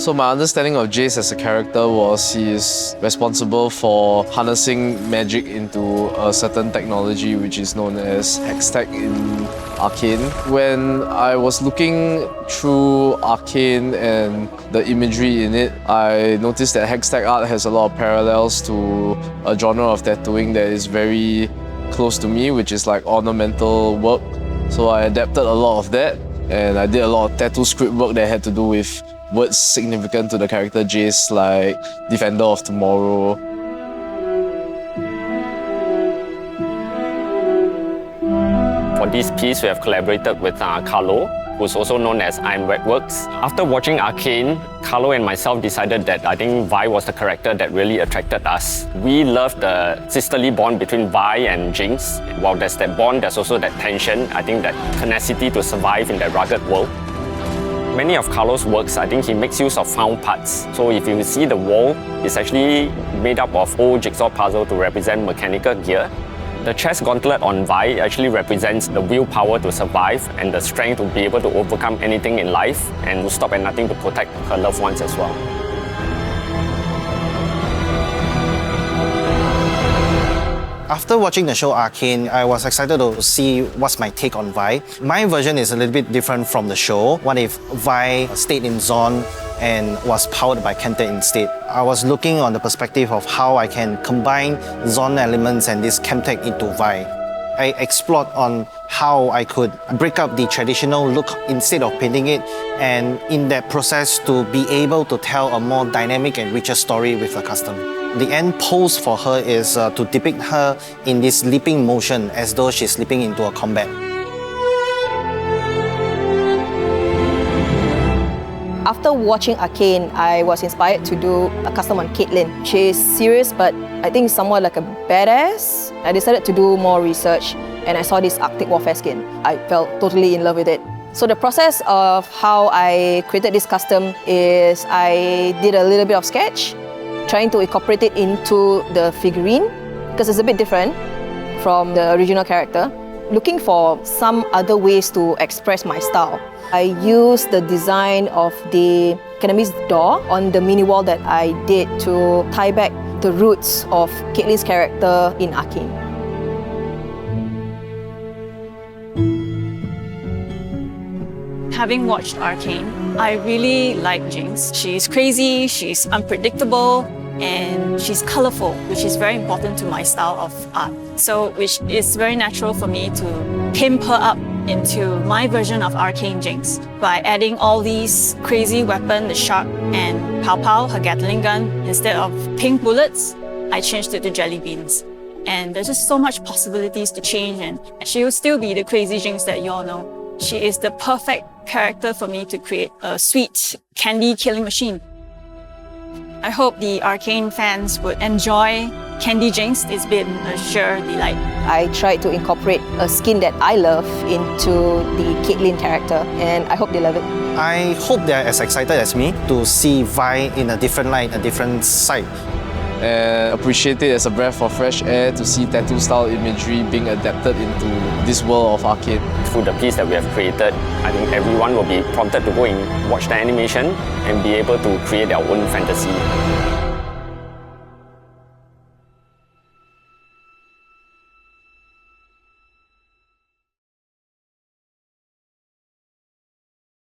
So my understanding of Jace as a character was he is responsible for harnessing magic into a certain technology which is known as Hextech in Arcane. When I was looking through Arcane and the imagery in it, I noticed that Hextech art has a lot of parallels to a genre of tattooing that is very close to me, which is like ornamental work. So I adapted a lot of that, and I did a lot of tattoo script work that had to do with words significant to the character Jace, like Defender of Tomorrow. For this piece, we have collaborated with Carlo, who's also known as Iron Works. After watching Arcane, Carlo and myself decided that I think Vi was the character that really attracted us. We love the sisterly bond between Vi and Jinx. While there's that bond, there's also that tension, I think that tenacity to survive in that rugged world. Many of Carlo's works, I think he makes use of found parts. So if you see the wall, it's actually made up of old jigsaw puzzle to represent mechanical gear. The chest gauntlet on Vi actually represents the willpower to survive and the strength to be able to overcome anything in life and to stop at nothing to protect her loved ones as well. After watching the show Arcane, I was excited to see what's my take on Vi. My version is a little bit different from the show. What if Vi stayed in Zon and was powered by Kenta instead? I was looking on the perspective of how I can combine Zon elements and this Chemtech into Vi. I explored on how I could break up the traditional look instead of painting it, and in that process to be able to tell a more dynamic and richer story with a custom. The end pose for her is to depict her in this leaping motion as though she's leaping into a combat. After watching Arcane, I was inspired to do a custom on Caitlyn. She's serious, but I think somewhat like a badass. I decided to do more research, and I saw this Arctic Warfare skin. I felt totally in love with it. So the process of how I created this custom is I did a little bit of sketch, trying to incorporate it into the figurine, because it's a bit different from the original character. Looking for some other ways to express my style. I used the design of the Canamis door on the mini wall that I did to tie back the roots of Caitlyn's character in Arcane. Having watched Arcane, I really like Jinx. She's crazy, she's unpredictable, and she's colorful, which is very important to my style of art. So, which is very natural for me to pimp her up into my version of Arcane Jinx by adding all these crazy weapons, the shark and Pow Pow, her Gatling gun. Instead of pink bullets, I changed it to jelly beans. And there's just so much possibilities to change, and she will still be the crazy Jinx that you all know. She is the perfect character for me to create a sweet candy killing machine. I hope the Arcane fans would enjoy Candy Jinx. It's been a sure delight. I tried to incorporate a skin that I love into the Caitlyn character, and I hope they love it. I hope they're as excited as me to see Vi in a different light, a different side. And appreciate it as a breath of fresh air to see tattoo style imagery being adapted into this world of Arcane. Through the piece that we have created, I think everyone will be prompted to go and watch the animation and be able to create their own fantasy.